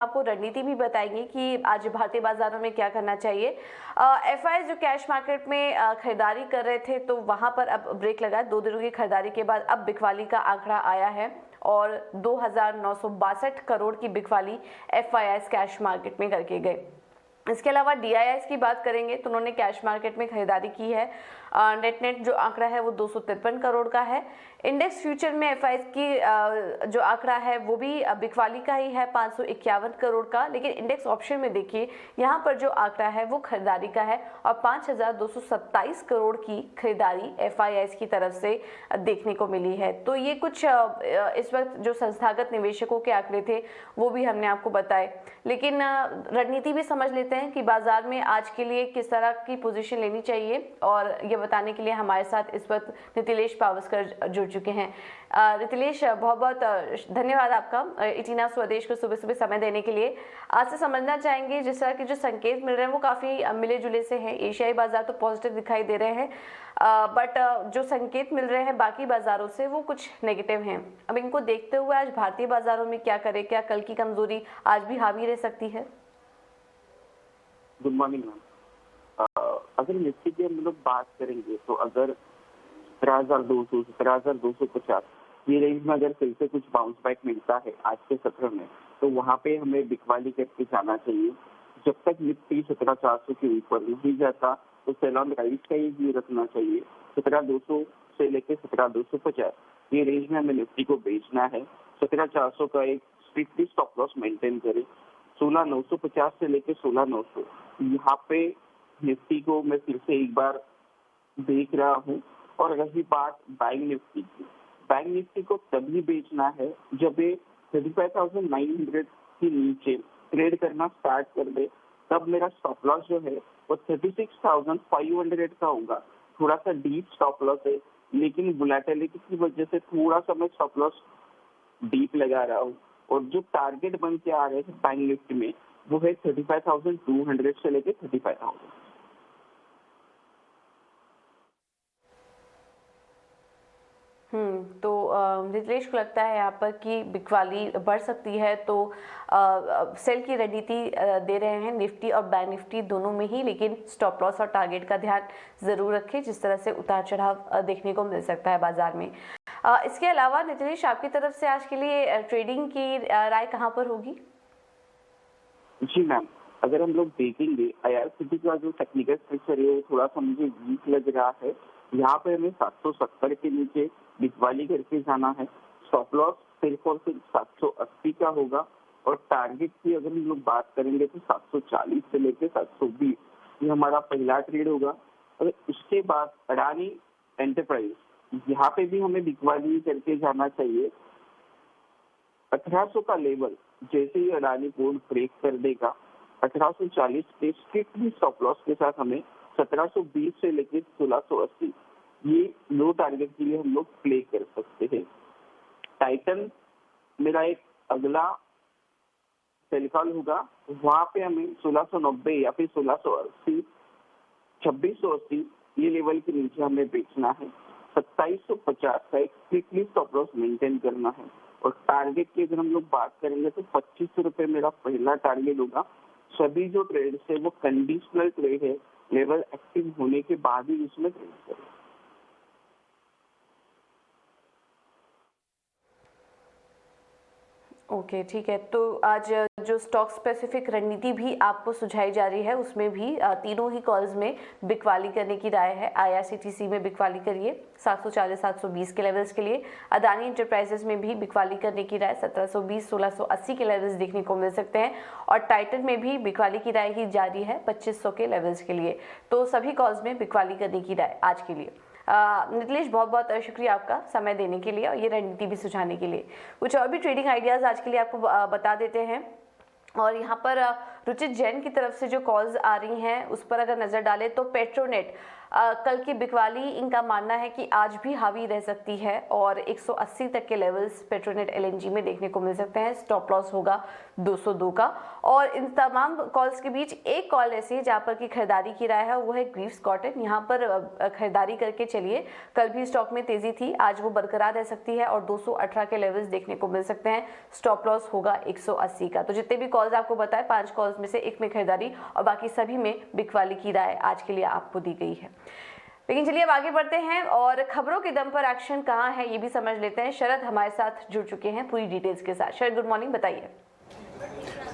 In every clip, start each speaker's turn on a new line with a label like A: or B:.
A: आपको रणनीति भी बताएंगे कि आज भारतीय बाजारों में क्या करना चाहिए। एफआईआई जो कैश मार्केट में खरीदारी कर रहे थे तो वहां पर अब ब्रेक लगा। 2 दिनों की खरीदारी के बाद अब बिकवाली का आंकड़ा आया है और 2,962 करोड़ की बिकवाली एफआईआई कैश मार्केट में करके गए। इसके अलावा डीआईआईस की बात करेंगे तो उन्होंने कैश मार्केट में खरीदारी की है। नेट जो आंकड़ा है वो 253 करोड़ का है। इंडेक्स फ्यूचर में एफआईआई की जो आंकड़ा है वो भी बिकवाली का ही है 551 करोड़ का। लेकिन इंडेक्स ऑप्शन में देखिए यहाँ पर जो आंकड़ा है वो खरीदारी का है और 5,227 करोड़ की खरीदारी एफआईआई की तरफ से देखने को मिली है। तो ये कुछ इस वक्त जो संस्थागत निवेशकों के आंकड़े थे वो भी हमने आपको बताए। लेकिन रणनीति भी समझ लेते हैं कि बाजार में आज के लिए किस तरह की पोजीशन लेनी चाहिए, और ये बताने के लिए हमारे साथ इस वक्त नीतिलेश पावस्कर जुड़ चुके हैं। नीतिलेश, बहुत बहुत धन्यवाद आपका इटीना स्वदेश को सुबह सुबह समय देने के लिए। आज से समझना चाहेंगे जिस तरह के जो संकेत मिल रहे हैं वो काफ़ी मिले जुले से हैं। एशियाई बाजार तो पॉजिटिव दिखाई दे रहे हैं, बट जो संकेत मिल रहे हैं बाकी बाजारों से वो कुछ नेगेटिव हैं। अब इनको देखते हुए आज भारतीय बाजारों में क्या करें? क्या कल की कमजोरी आज भी हावी रह सकती है?
B: Good morning ma'am. अगर निफ्टी की हम लोग बात करेंगे तो अगर 17,200 17,250 ये रेंज में अगर फिर से कुछ बाउंस बैक मिलता है आज के सत्र में तो वहाँ पे हमें बिकवाली करके जाना चाहिए। जब तक निफ्टी 17,400 के ऊपर नहीं जाता तो सेल ऑन राइज का ही व्यू रखना चाहिए। 17,200 से लेकर 17,250 ये रेंज में हमें निफ्टी को बेचना है। 17,400 का एक स्ट्रिक्टली स्टॉप लॉस मेंटेन करें। 16,950 से लेकर 16,900 यहाँ पे निफ्टी को मैं फिर से एक बार देख रहा हूँ। और रही बात बैंक निफ्टी की, बैंक निफ्टी को तभी बेचना है जब ये 35,900 के नीचे ट्रेड करना स्टार्ट कर दे, तब मेरा स्टॉप लॉस जो है वो 36,500 का होगा। थोड़ा सा डीप स्टॉप लॉस है, लेकिन वोलेटिलिटी की वजह से थोड़ा सा मैं स्टॉप लॉस डीप लगा रहा हूँ। और जो टारगेट बन के आ रहे हैं बैंक निफ्टी में वो है 35,200 से लेके 35,000।
A: तो नीतिलेश को लगता है यहाँ पर कि बिकवाली बढ़ सकती है, तो सेल की रणनीति दे रहे हैं निफ्टी और बैंक निफ्टी दोनों में ही, लेकिन स्टॉप लॉस और टारगेट का ध्यान जरूर रखें जिस तरह से उतार चढ़ाव देखने को मिल सकता है बाजार में। इसके अलावा नीतिलेश, आपकी तरफ से आज के लिए ट्रेडिंग की राय कहाँ पर होगी?
B: जी मैम, अगर हम लोग देखेंगे आईआरसीटी का जो टेक्निकल स्ट्रक्चर है वो थोड़ा सा मुझे वीक लग रहा है। यहाँ पे हमें 770 के नीचे बिकवाली करके जाना है। स्टॉप लॉस सिर्फ और सिर्फ 780 का होगा और टारगेट की अगर हम लोग बात करेंगे तो 740 से लेकर 720 ये हमारा पहला ट्रेड होगा। और उसके बाद अडानी एंटरप्राइज यहाँ पे भी हमें बिकवाली करके जाना चाहिए। 1800 का लेवल जैसे ही अडानी बोर्ड ब्रेक कर देगा 1840 के स्ट्रिक्टली स्टॉप लॉस के साथ हमें 1720 से लेकर 1680 ये लो टारगेट के लिए हम लोग प्ले कर सकते हैं। टाइटन मेरा एक अगला सेल कॉल होगा, वहां पे हमें 1690 या फिर 1680 2680 ये लेवल के नीचे हमें बेचना है। 2750 का एक स्ट्रिक्टली स्टॉप लॉस मेंटेन करना है। और टारगेट की अगर हम लोग बात करेंगे तो 2500 रुपए मेरा पहला टारगेट होगा। सभी जो ट्रेड है वो कंडीशनल ट्रेड है, लेवल एक्टिव होने के बाद ही उसमें ट्रेड करें।
A: ओके, ठीक है। तो आज जो स्टॉक स्पेसिफिक रणनीति भी आपको सुझाई जा रही है उसमें भी तीनों ही कॉल्स में बिकवाली करने की राय है। आईआरसीटीसी में बिकवाली करिए 740-720 के लेवल्स के लिए। अदानी एंटरप्राइजेस में भी बिकवाली करने की राय 1720-1680 के लेवल्स देखने को मिल सकते हैं। और टाइटन में भी बिकवाली की राय ही जारी है 2500 के लेवल्स के लिए। तो सभी कॉल्स में बिकवाली करने की राय आज के लिए। नीतिलेश, बहुत बहुत शुक्रिया आपका समय देने के लिए और ये रणनीति भी सुझाने के लिए। कुछ और भी ट्रेडिंग आइडियाज़ आज के लिए आपको बता देते हैं। और यहाँ पर रुचित जैन की तरफ से जो कॉल्स आ रही हैं उस पर अगर नजर डालें तो पेट्रोनेट कल की बिकवाली इनका मानना है कि आज भी हावी रह सकती है और 180 तक के लेवल्स पेट्रोनेट एलएनजी में देखने को मिल सकते हैं। स्टॉप लॉस होगा 202 का। और इन तमाम कॉल्स के बीच एक कॉल ऐसी है जहां पर की खरीदारी की राय है, वो है ग्रीव्स कॉटन। यहाँ पर खरीदारी करके चलिए, कल भी स्टॉक में तेजी थी, आज वो बरकरार रह सकती है और 218 के लेवल्स देखने को मिल सकते हैं। स्टॉप लॉस होगा 180 का। तो जितने भी कॉल्स आपको बताए 5 कॉल्स में से एक में खरीदारी और बाकी सभी में बिकवाली की राय आज के लिए आपको दी गई है। लेकिन चलिए अब आगे बढ़ते हैं और खबरों के दम पर एक्शन कहाँ है ये भी समझ लेते हैं। शरद हमारे साथ जुड़ चुके हैं पूरी डिटेल्स के साथ। शरद, गुड मॉर्निंग, बताइए।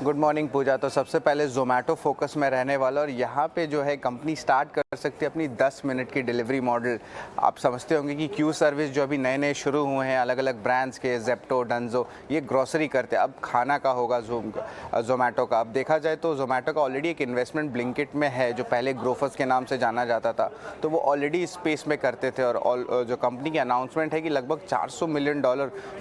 C: गुड मॉर्निंग पूजा। तो सबसे पहले जोमेटो फोकस में रहने वाला और यहाँ पे जो है कंपनी स्टार्ट कर सकती है अपनी 10 मिनट की डिलीवरी मॉडल। आप समझते होंगे कि क्यू सर्विस जो अभी नए नए शुरू हुए हैं अलग अलग ब्रांड्स के, जेप्टो, डंजो, ये ग्रोसरी करते हैं। अब खाना का होगा जोमेटो का। अब देखा जाए तो जोमेटो का ऑलरेडी एक इन्वेस्टमेंट ब्लिंकिट में है जो पहले ग्रोफर्स के नाम से जाना जाता था, तो वो ऑलरेडी इस स्पेस में करते थे। और जो कंपनी की अनाउंसमेंट है कि लगभग $400 मिलियन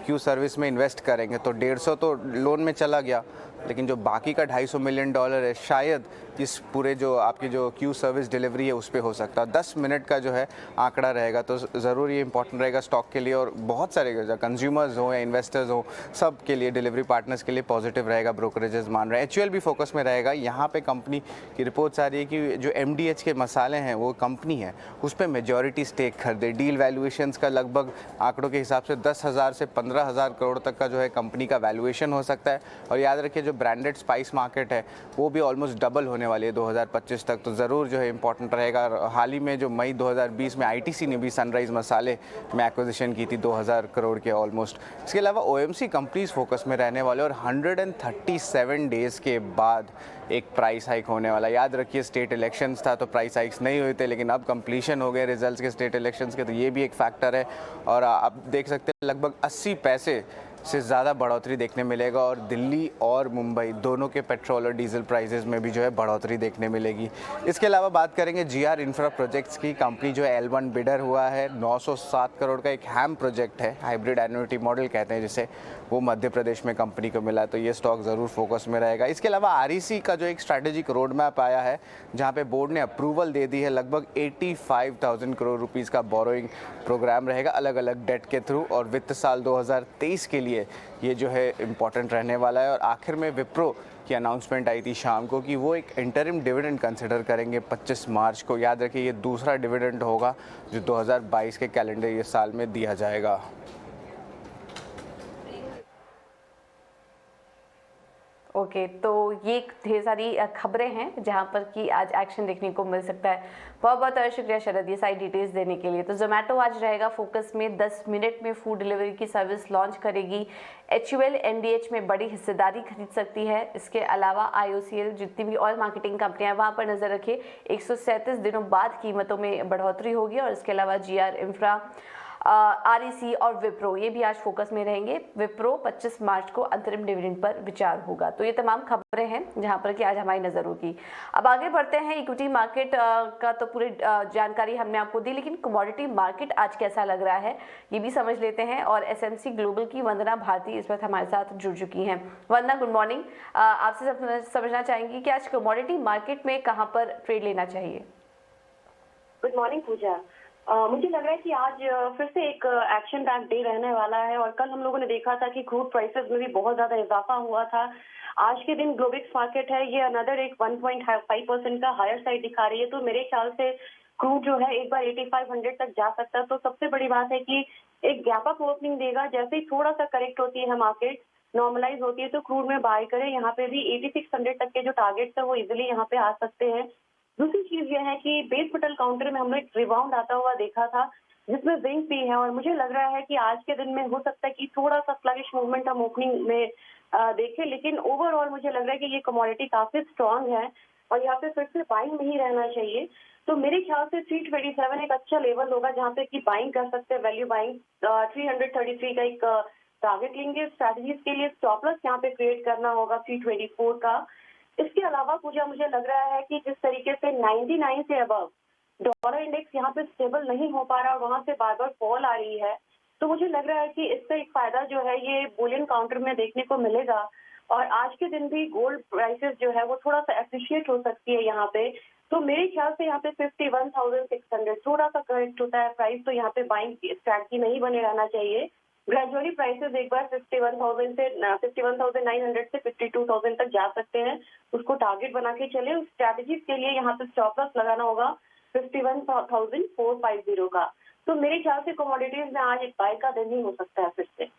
C: क्यू सर्विस में इन्वेस्ट करेंगे, तो 150 तो लोन में चला गया, लेकिन जो बाकी का $250 मिलियन है शायद इस पूरे जो आपकी जो क्यू सर्विस डिलीवरी है उस पर हो सकता है। 10 मिनट का जो है आंकड़ा रहेगा, तो ज़रूर ये इंपॉर्टेंट रहेगा स्टॉक के लिए और बहुत सारे कंज्यूमर्स हो या इन्वेस्टर्स हो सब के लिए, डिलीवरी पार्टनर्स के लिए पॉजिटिव रहेगा। ब्रोकरेजेस मान रहे हैं। HUL भी फोकस में रहेगा। यहाँ पे कंपनी की रिपोर्ट्स आ रही है कि जो MDH के मसाले हैं वो कंपनी है उस पर मेजॉरिटी स्टेक खरीदे। डील वैल्यूएशंस का लगभग आंकड़ों के हिसाब से 10,000 से 15,000 करोड़ तक का जो है कंपनी का वैल्यूएशन हो सकता है। और याद रखिए जो ब्रांडेड स्पाइस मार्केट है वो भी ऑलमोस्ट डबल होने वाली है 2025 तक, तो ज़रूर जो है इंपॉर्टेंट रहेगा। हाल ही में जो मई 2020 में ITC ने भी सनराइज मसाले में एक्विजिशन की थी 2000 करोड़ के ऑलमोस्ट। इसके अलावा OMC कंपनीज फोकस में रहने वाले और 137 डेज़ के बाद एक प्राइस हाइक होने वाला। याद रखिए स्टेट इलेक्शंस था तो प्राइस हाइक्स नहीं हुए थे, लेकिन अब कंप्लीशन हो गए रिजल्ट्स के स्टेट इलेक्शंस के, तो ये भी एक फैक्टर है। और आप देख सकते हैं लगभग 80 पैसे से ज़्यादा बढ़ोतरी देखने मिलेगा और दिल्ली और मुंबई दोनों के पेट्रोल और डीजल प्राइसेस में भी जो है बढ़ोतरी देखने मिलेगी। इसके अलावा बात करेंगे GR इंफ्रा प्रोजेक्ट्स की। कंपनी जो है L1 बिडर हुआ है, 907 करोड़ का एक हैम प्रोजेक्ट है, हाइब्रिड एन्युटी मॉडल कहते हैं जिसे, वो मध्य प्रदेश में कंपनी को मिला, तो ये स्टॉक ज़रूर फोकस में रहेगा। इसके अलावा REC का जो एक स्ट्रैटेजिक रोड मैप आया है जहाँ पे बोर्ड ने अप्रूवल दे दी है, लगभग 85,000 करोड़ रुपीज़ का बोरोइंग प्रोग्राम रहेगा अलग अलग डेट के थ्रू, और वित्त साल 2023 के लिए ये जो है इम्पॉर्टेंट रहने वाला है। और आखिर में विप्रो की अनाउंसमेंट आई थी शाम को कि वो एक इंटरिम डिविडेंड कंसिडर करेंगे 25 मार्च को। याद रखिए ये दूसरा डिविडेंड होगा जो 2022 के कैलेंडर ईयर साल में दिया जाएगा।
A: ओके, तो ये ढेर सारी खबरें हैं जहां पर कि आज एक्शन देखने को मिल सकता है। बहुत बहुत शुक्रिया शरद ये सारी डिटेल्स देने के लिए। तो जोमेटो आज रहेगा फोकस में, 10 मिनट में फूड डिलीवरी की सर्विस लॉन्च करेगी। HUL MDH में बड़ी हिस्सेदारी खरीद सकती है। इसके अलावा IOCL जितनी भी ऑयल मार्केटिंग कंपनियां वहां पर नजर रखिए, 137 दिनों बाद कीमतों में बढ़ोतरी होगी। और इसके अलावा GR इंफ्रा, REC और विप्रो ये भी आज फोकस में रहेंगे। विप्रो 25 मार्च को अंतरिम डिविडेंड पर विचार होगा। तो ये तमाम खबरें हैं जहां पर कि आज हमारी नजर होगी। अब आगे बढ़ते हैं। इक्विटी मार्केट का तो पूरी जानकारी हमने आपको दी, लेकिन कमोडिटी मार्केट आज कैसा लग रहा है ये भी समझ लेते हैं। और SMC ग्लोबल की वंदना भारती इस वक्त हमारे साथ जुड़ चुकी हैं। वंदना, गुड मॉर्निंग। आपसे समझना चाहेंगी कि आज कमोडिटी मार्केट में कहाँ पर ट्रेड लेना चाहिए?
D: गुड मॉर्निंग पूजा। मुझे लग रहा है कि आज फिर से एक एक्शन पैक डे रहने वाला है। और कल हम लोगों ने देखा था कि क्रूड प्राइसेस में भी बहुत ज्यादा इजाफा हुआ था। आज के दिन ग्लोबिक्स मार्केट है ये अनदर एक 1.5% का हायर साइड दिखा रही है। तो मेरे ख्याल से क्रूड जो है एक बार 8500 तक जा सकता है। तो सबसे बड़ी बात है कि एक गैप अप ओपनिंग देगा। जैसे ही थोड़ा सा करेक्ट होती है मार्केट, नॉर्मलाइज होती है, तो क्रूड में बाय करें। यहाँ पे भी 8600 तक के जो टारगेट्स है वो इजिली यहाँ पे आ सकते हैं। दूसरी चीज ये है कि बेस मेटल काउंटर में हमने एक रिबाउंड आता हुआ देखा था जिसमें जिंक भी है। और मुझे लग रहा है कि आज के दिन में हो सकता है कि थोड़ा सा स्लगिश मूवमेंट हम ओपनिंग में देखें, लेकिन ओवरऑल मुझे लग रहा है कि ये कमोडिटी काफी स्ट्रांग है और यहाँ पे फिर से बाइंग में ही रहना चाहिए। तो मेरे ख्याल से 327 एक अच्छा लेवल होगा जहाँ पे कि बाइंग कर सकते हैं, वैल्यू बाइंग। 333 का एक टारगेट लेंगे। स्ट्रैटेजीज के लिए स्टॉप लॉस यहाँ पे क्रिएट करना होगा 324 का। इसके अलावा पूजा मुझे लग रहा है कि जिस तरीके से 99 से अबव डॉलर इंडेक्स यहाँ पे स्टेबल नहीं हो पा रहा और वहां से बार बार फॉल आ रही है, तो मुझे लग रहा है कि इसका एक फायदा जो है ये बुलियन काउंटर में देखने को मिलेगा। और आज के दिन भी गोल्ड प्राइसेस जो है वो थोड़ा सा एप्रिशिएट हो सकती है यहाँ पे। तो मेरे ख्याल से यहाँ पे 51,600 थोड़ा सा करेक्ट होता है प्राइस, तो यहाँ पे बाइंग स्ट्रैटेजी नहीं बने रहना चाहिए। ग्रेजुअली प्राइसेस एक बार 51,000 से 51,900 से 52,000 तक जा सकते हैं, उसको टारगेट बना के चले। उस स्ट्रैटेजी के लिए यहाँ पे स्टॉप लॉस लगाना होगा 51,450 का। तो मेरे ख्याल से कमोडिटीज में आज एक बाय का दिन ही हो सकता है फिर से।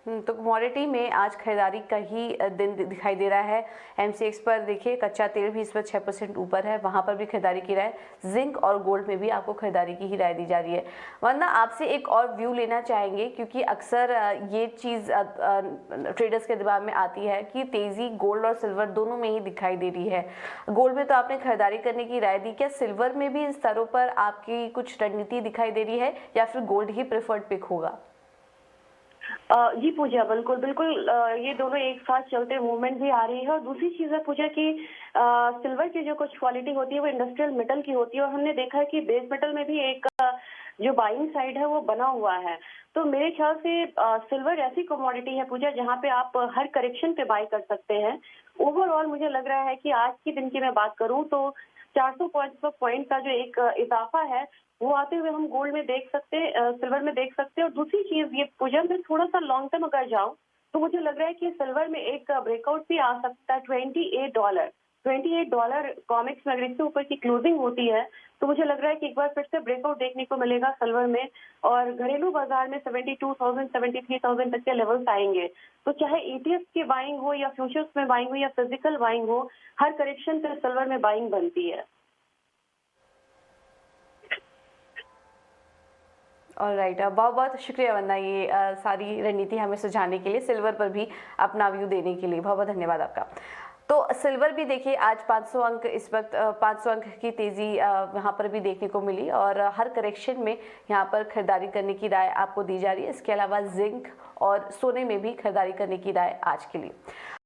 A: तो कमोडिटी में आज खरीदारी का ही दिन दिखाई दे रहा है। एमसीएक्स पर देखिए कच्चा तेल भी इस पर 6% ऊपर है, वहां पर भी खरीदारी की राय। जिंक और गोल्ड में भी आपको खरीदारी की ही राय दी जा रही है। वरना आपसे एक और व्यू लेना चाहेंगे, क्योंकि अक्सर ये चीज़ ट्रेडर्स के दिमाग में आती है कि तेज़ी गोल्ड और सिल्वर दोनों में ही दिखाई दे रही है। गोल्ड में तो आपने खरीदारी करने की राय दी, क्या सिल्वर में भी इन स्तरों पर आपकी कुछ रणनीति दिखाई दे रही है या फिर गोल्ड ही प्रेफर्ड पिक होगा?
D: जी पूजा, बिल्कुल बिल्कुल, ये दोनों एक साथ चलते मूवमेंट भी आ रही है। और दूसरी चीज है पूजा कि सिल्वर की जो कुछ क्वालिटी होती है वो इंडस्ट्रियल मेटल की होती है, और हमने देखा है कि बेस मेटल में भी एक जो बाइंग साइड है वो बना हुआ है। तो मेरे ख्याल से सिल्वर ऐसी कमोडिटी है पूजा जहाँ पे आप हर करेक्शन पे बाय कर सकते हैं। ओवरऑल मुझे लग रहा है कि आज के दिन की मैं बात करूँ तो 400 पॉइंट का जो एक इजाफा है वो आते हुए हम गोल्ड में देख सकते, सिल्वर में देख सकते हैं। और दूसरी चीज ये पूजा, मैं थोड़ा सा लॉन्ग टर्म अगर जाऊं तो मुझे लग रहा है कि सिल्वर में एक ब्रेकआउट भी आ सकता है $28 कॉमिक्स में। अगर इससे ऊपर की क्लोजिंग होती है तो मुझे लग रहा है कि एक बार फिर से ब्रेकआउट देखने को मिलेगा सिल्वर में, और घरेलू बाजार में 72,000 73,000 तक के लेवल्स आएंगे। तो चाहे ईटीएफ की बाइंग हो या फ्यूचर्स में बाइंग हो या फिजिकल बाइंग हो, हर करेक्शन पे सिल्वर में बाइंग बनती है।
A: और राइट, बहुत बहुत शुक्रिया वंदना, ये सारी रणनीति हमें सुझाने के लिए, सिल्वर पर भी अपना व्यू देने के लिए बहुत बहुत धन्यवाद आपका। तो सिल्वर भी देखिए आज 500 अंक, इस वक्त 500 अंक की तेज़ी यहाँ पर भी देखने को मिली, और हर करेक्शन में यहाँ पर खरीदारी करने की राय आपको दी जा रही है। इसके अलावा जिंक और सोने में भी खरीदारी करने की राय आज के लिए।